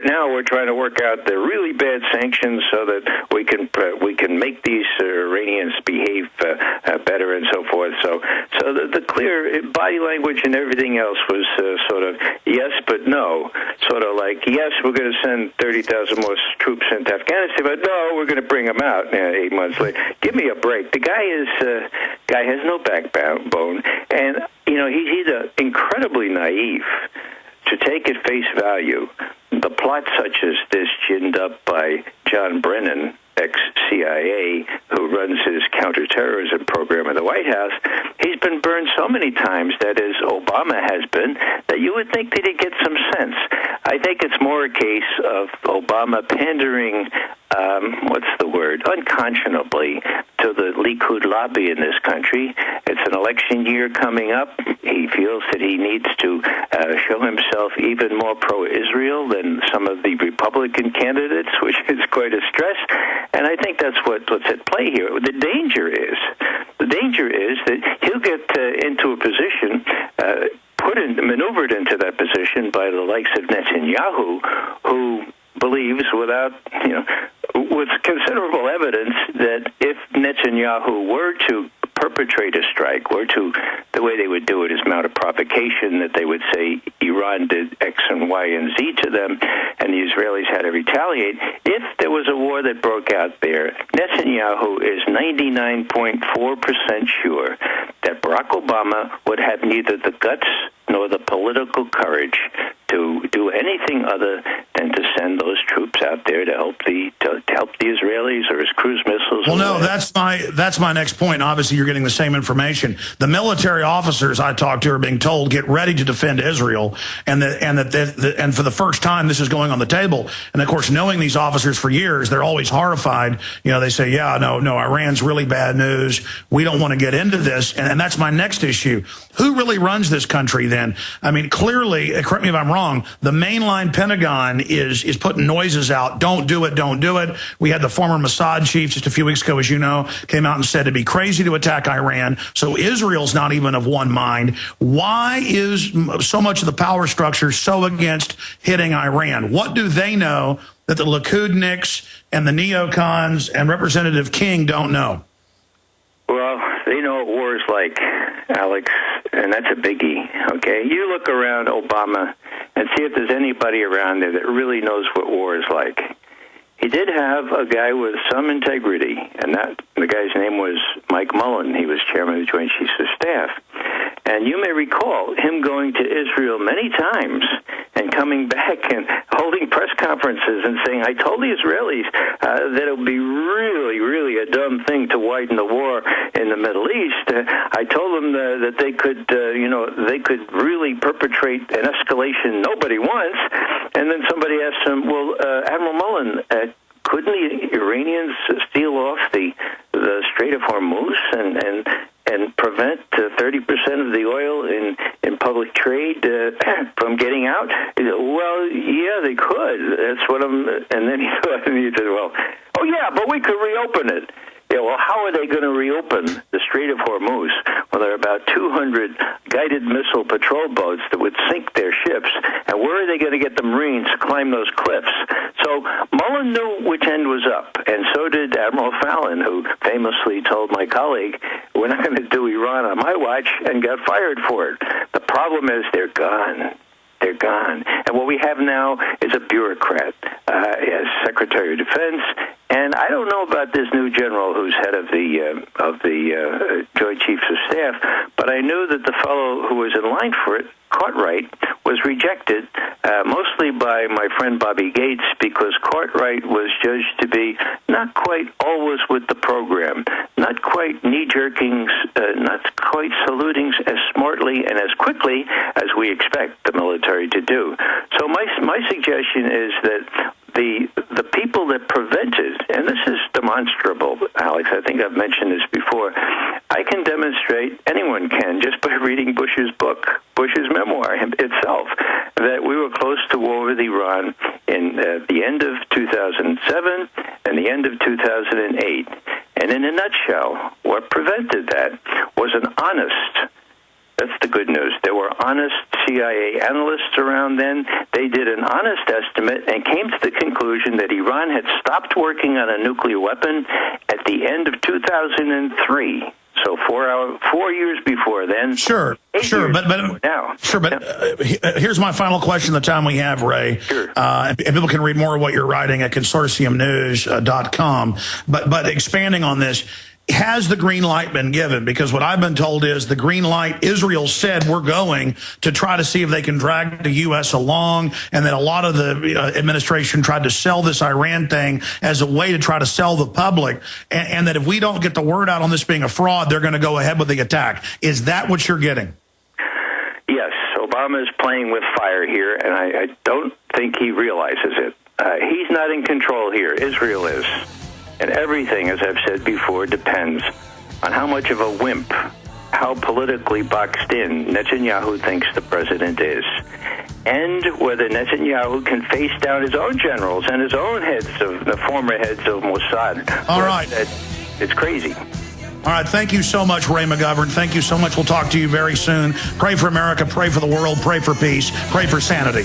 Now we're trying to work out the really bad sanctions so that we can make these Iranians behave better and so forth. So the clear body language and everything else was sort of yes but no, sort of like yes, we're going to send 30,000 more troops into Afghanistan, but no, we're going to bring them out 8 months later. Give me a break. The guy has no backbone, and he's either incredibly naive to take at face value the plot such as this ginned up by John Brennan, ex-CIA, who runs his counterterrorism program in the White House. He's been burned so many times, that is, Obama has been, that you would think that he'd get some sense. I think it's more a case of Obama pandering, unconscionably to the Likud lobby in this country. It's an election year coming up. He feels that he needs to show himself even more pro-Israel than some of the Republican candidates, which is quite a stress. And I think that's what's at play here. The danger is that he'll get into a position, maneuvered into that position by the likes of Netanyahu, who believes with considerable evidence that if Netanyahu were to perpetrate a strike, the way they would do it is mount a provocation that they would say Iran did X and Y and Z to them, and the Israelis had to retaliate. If there was a war that broke out there, Netanyahu is 99.4% sure that Barack Obama would have neither the guts nor the political courage to do anything other than to send those troops out there to help the Israelis or his cruise missiles. Well, no, that's my next point. Obviously, you're getting the same information. The military officers I talked to are being told, get ready to defend Israel, and for the first time this is going on the table. And of course, knowing these officers for years, they're always horrified. They say, yeah, no, Iran's really bad news. We don't want to get into this. And that's my next issue. Who really runs this country then? I mean, clearly, correct me if I'm wrong, the mainline Pentagon is putting noises out. Don't do it. Don't do it. We had the former Mossad chief just a few weeks ago, as you know, came out and said it'd be crazy to attack Iran. So Israel's not even of one mind. Why is so much of the power structure so against hitting Iran? What do they know that the Likudniks and the neocons and Representative King don't know? Well, they know what war is like, Alex, and that's a biggie, okay? You look around Obama and see if there's anybody around there that really knows what war is like. He did have a guy with some integrity, and the guy's name was Mike Mullen. He was chairman of the Joint Chiefs of Staff. And you may recall him going to Israel many times and coming back and holding press conferences and saying, I told the Israelis that it would be really, really a dumb thing to widen the war in the Middle East. I told them that they could really perpetrate an escalation nobody wants. And then somebody asked him, well, Admiral Mullen, couldn't the Iranians steal off the Strait of Hormuz and prevent 30% of the oil in public trade from getting out? Well, yeah, they could. That's what I'm. And then he said, well, oh yeah, but we could reopen it. Yeah, well, how are they going to reopen the Strait of Hormuz when there are about 200 guided missile patrol boats that would sink their ships? And where are they going to get the Marines to climb those cliffs? So Mullen knew which end was up, and so did Admiral Fallon, who famously told my colleague, we're not going to do Iran on my watch, and got fired for it. The problem is they're gone. They're gone. And what we have now is a bureaucrat as Secretary of Defense. And I don't know about this new general who's head of the Joint Chiefs of Staff, but I knew that the fellow who was in line for it, Cartwright, was rejected mostly by my friend Bobby Gates, because Cartwright was judged to be not quite always with the program, not quite knee-jerking, not quite saluting as smartly and as quickly as we expect the military to do. So my suggestion is that the people that prevented, and this is demonstrable, Alex, I think I've mentioned this before, I can demonstrate, anyone can, just by reading Bush's book, Bush's memoir itself, that we were close to war with Iran in the end of 2007 and the end of 2008. And in a nutshell, what prevented that was an honest That's the good news. There were honest CIA analysts around then. They did an honest estimate and came to the conclusion that Iran had stopped working on a nuclear weapon at the end of 2003. So 4 years before then. Sure, but now. Sure, but here's my final question. The time we have, Ray. Sure. And people can read more of what you're writing at consortiumnews.com. But expanding on this, has the green light been given? Because what I've been told is the green light, Israel said we're going to try to see if they can drag the U.S. along, and that a lot of the administration tried to sell this Iran thing as a way to try to sell the public, and that if we don't get the word out on this being a fraud, they're going to go ahead with the attack. Is that what you're getting? Yes, Obama is playing with fire here, and I don't think he realizes it. He's not in control here. Israel is. And everything, as I've said before, depends on how much of a wimp, how politically boxed in Netanyahu thinks the president is, and whether Netanyahu can face down his own generals and his own the former heads of Mossad. All right. It's crazy. All right, thank you so much, Ray McGovern. Thank you so much. We'll talk to you very soon. Pray for America, pray for the world, pray for peace, pray for sanity.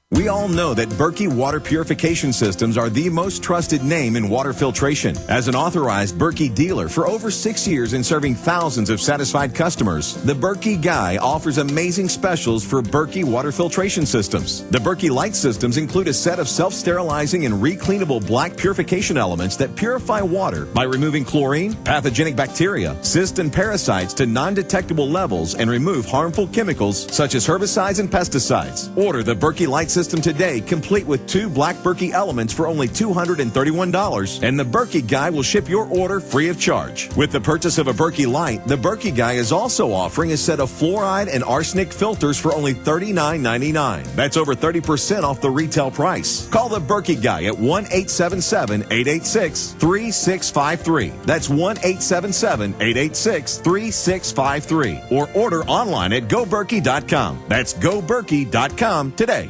We all know that Berkey water purification systems are the most trusted name in water filtration. As an authorized Berkey dealer for over 6 years and serving thousands of satisfied customers, the Berkey Guy offers amazing specials for Berkey water filtration systems. The Berkey Light systems include a set of self-sterilizing and recleanable black purification elements that purify water by removing chlorine, pathogenic bacteria, cysts, and parasites to non-detectable levels and remove harmful chemicals such as herbicides and pesticides. Order the Berkey Light system today, complete with 2 black Berkey elements for only $231, and the Berkey Guy will ship your order free of charge. With the purchase of a Berkey Light, the Berkey Guy is also offering a set of fluoride and arsenic filters for only $39.99. That's over 30% off the retail price. Call the Berkey Guy at 1-877-886-3653. That's 1-877-886-3653. Or order online at goberkey.com. That's goberkey.com today.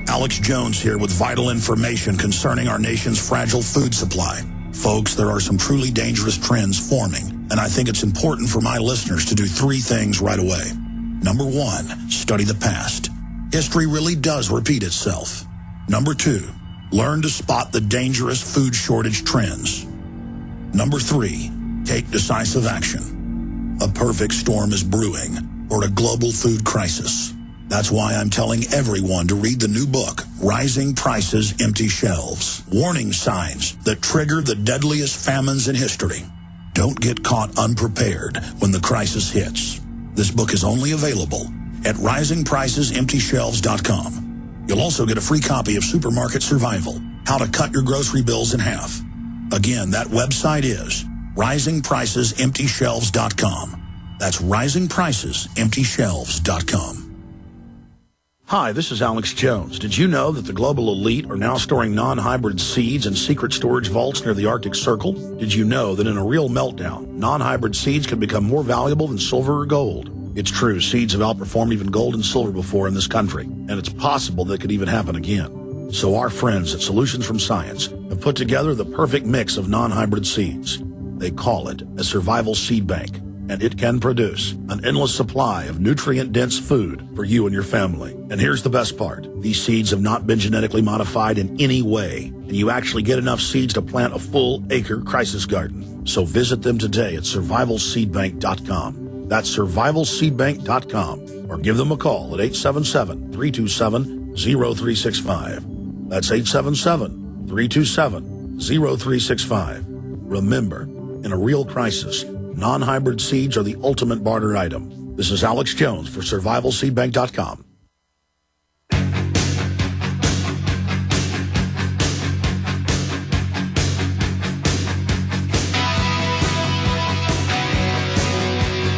Alex Jones here with vital information concerning our nation's fragile food supply. Folks, there are some truly dangerous trends forming, and I think it's important for my listeners to do 3 things right away. Number 1, study the past. History really does repeat itself. Number 2, learn to spot the dangerous food shortage trends. Number 3, take decisive action. A perfect storm is brewing for a global food crisis. That's why I'm telling everyone to read the new book, Rising Prices, Empty Shelves. Warning signs that trigger the deadliest famines in history. Don't get caught unprepared when the crisis hits. This book is only available at risingpricesemptyshelves.com. You'll also get a free copy of Supermarket Survival, How to Cut Your Grocery Bills in Half. Again, that website is risingpricesemptyshelves.com. That's risingpricesemptyshelves.com. Hi, this is Alex Jones. Did you know that the global elite are now storing non-hybrid seeds in secret storage vaults near the Arctic Circle? Did you know that in a real meltdown, non-hybrid seeds can become more valuable than silver or gold? It's true, seeds have outperformed even gold and silver before in this country, and it's possible that could even happen again. So our friends at Solutions from Science have put together the perfect mix of non-hybrid seeds. They call it a survival seed bank, and it can produce an endless supply of nutrient-dense food for you and your family. And here's the best part. These seeds have not been genetically modified in any way, and you actually get enough seeds to plant a full-acre crisis garden. So visit them today at survivalseedbank.com. That's survivalseedbank.com, or give them a call at 877-327-0365. That's 877-327-0365. Remember, in a real crisis, non-hybrid seeds are the ultimate barter item. This is Alex Jones for survivalseedbank.com.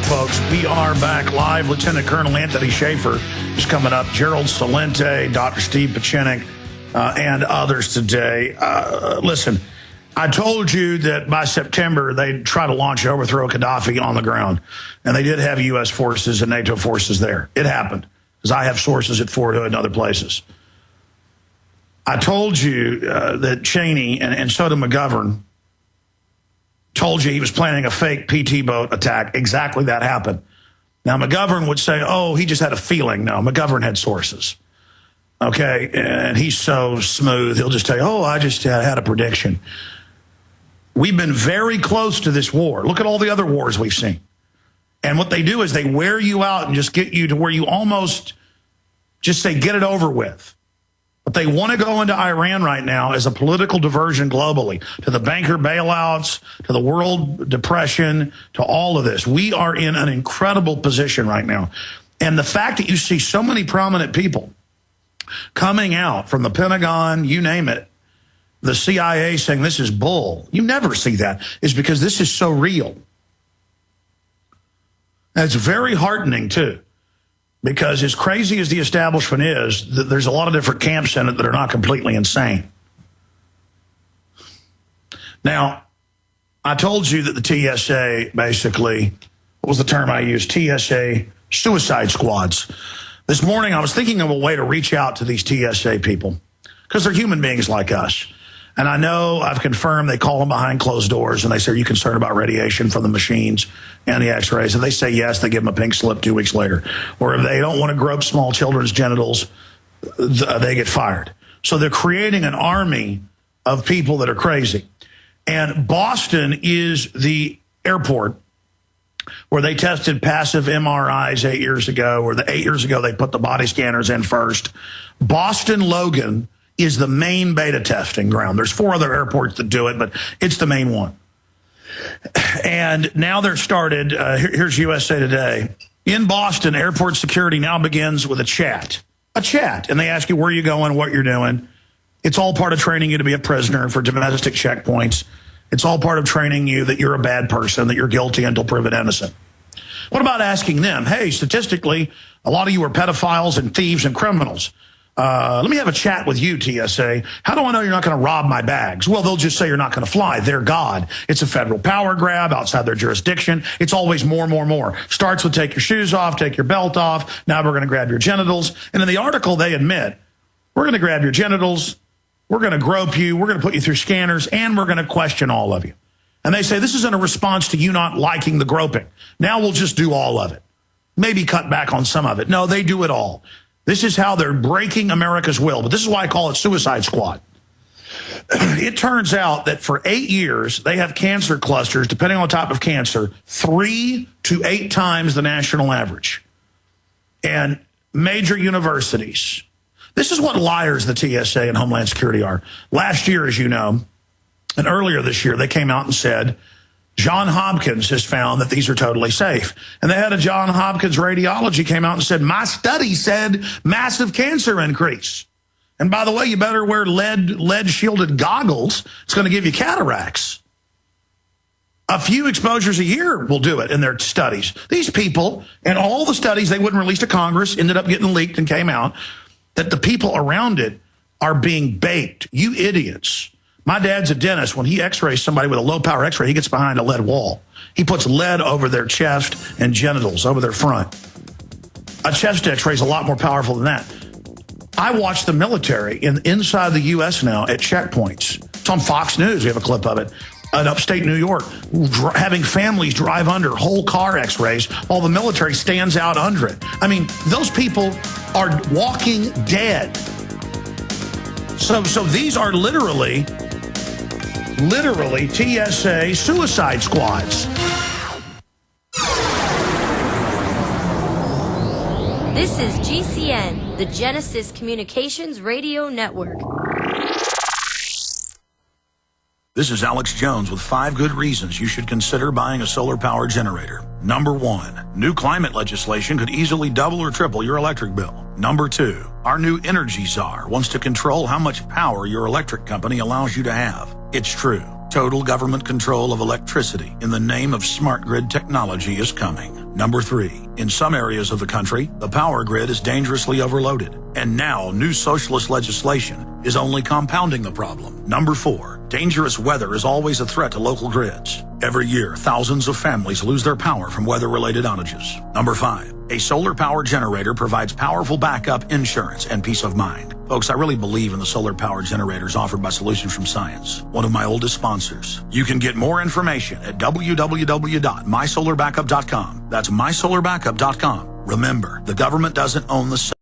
Folks, we are back live. Lieutenant Colonel Anthony Shaffer is coming up. Gerald Celente, Dr. Steve Piecznik, and others today. Listen, I told you that by September they'd try to launch and overthrow Gaddafi on the ground, and they did have U.S. forces and NATO forces there. It happened, because I have sources at Fort Hood and other places. I told you that Cheney and so did McGovern told you he was planning a fake PT boat attack. Exactly that happened. Now, McGovern would say, oh, he just had a feeling. No, McGovern had sources. Okay, and he's so smooth, he'll just tell you, oh, I just had a prediction. We've been very close to this war. Look at all the other wars we've seen. And what they do is they wear you out and just get you to where you almost just say, get it over with. But they want to go into Iran right now as a political diversion globally, to the banker bailouts, to the world depression, to all of this. We are in an incredible position right now. And the fact that you see so many prominent people coming out from the Pentagon, you name it, the CIA saying this is bull, you never see that, is because this is so real. And it's very heartening, too, because as crazy as the establishment is, there's a lot of different camps in it that are not completely insane. Now, I told you that the TSA basically, what was the term I used? TSA suicide squads. This morning, I was thinking of a way to reach out to these TSA people because they're human beings like us. And I know I've confirmed they call them behind closed doors and they say, are you concerned about radiation from the machines and the x-rays? And they say yes, they give them a pink slip 2 weeks later. Or if they don't want to grope small children's genitals, they get fired. So they're creating an army of people that are crazy. And Boston is the airport where they tested passive MRIs 8 years ago, or 8 years ago they put the body scanners in first. Boston Logan is the main beta testing ground. There's 4 other airports that do it, but it's the main one. And now they're started, here's USA Today. In Boston, airport security now begins with a chat. A chat. And they ask you where you're going, what you're doing. It's all part of training you to be a prisoner for domestic checkpoints. It's all part of training you that you're a bad person, that you're guilty until proven innocent. What about asking them, hey, statistically, a lot of you are pedophiles and thieves and criminals. Let me have a chat with you, TSA. How do I know you're not going to rob my bags? Well, they'll just say you're not going to fly. They're God. It's a federal power grab outside their jurisdiction. It's always more, more, more. Starts with take your shoes off, take your belt off. Now we're going to grab your genitals. And in the article, they admit, we're going to grab your genitals. We're going to grope you. We're going to put you through scanners, and we're going to question all of you. And they say this isn't a response to you not liking the groping. Now we'll just do all of it. Maybe cut back on some of it. No, they do it all. This is how they're breaking America's will. But this is why I call it Suicide Squad. It turns out that for 8 years, they have cancer clusters, depending on the type of cancer, 3 to 8 times the national average. And major universities. This is what liars the TSA and Homeland Security are. Last year, as you know, and earlier this year, they came out and said, Johns Hopkins has found that these are totally safe. And the head of Johns Hopkins Radiology came out and said, my study said massive cancer increase. And by the way, you better wear lead-shielded goggles. It's going to give you cataracts. A few exposures a year will do it in their studies. These people, and all the studies they wouldn't release to Congress, ended up getting leaked and came out, that the people around it are being baked. You idiots. My dad's a dentist. When he x-rays somebody with a low-power x-ray, he gets behind a lead wall. He puts lead over their chest and genitals, over their front. A chest x-ray is a lot more powerful than that. I watch the military inside the U.S. now at checkpoints. It's on Fox News. We have a clip of it. In upstate New York, having families drive under whole car x-rays while the military stands out under it. I mean, those people are walking dead. So these are literally TSA suicide squads. This is GCN, the Genesis Communications Radio Network. This is Alex Jones with 5 good reasons you should consider buying a solar power generator. Number 1, new climate legislation could easily double or triple your electric bill. Number 2, our new energy czar wants to control how much power your electric company allows you to have. It's true. Total government control of electricity in the name of smart grid technology is coming. Number 3, in some areas of the country, the power grid is dangerously overloaded. And now new socialist legislation is only compounding the problem. Number 4, dangerous weather is always a threat to local grids. Every year, thousands of families lose their power from weather-related outages. Number 5, A solar power generator provides powerful backup, insurance, and peace of mind. Folks, I really believe in the solar power generators offered by Solutions from Science, one of my oldest sponsors. You can get more information at www.mysolarbackup.com. That's mysolarbackup.com. Remember, the government doesn't own the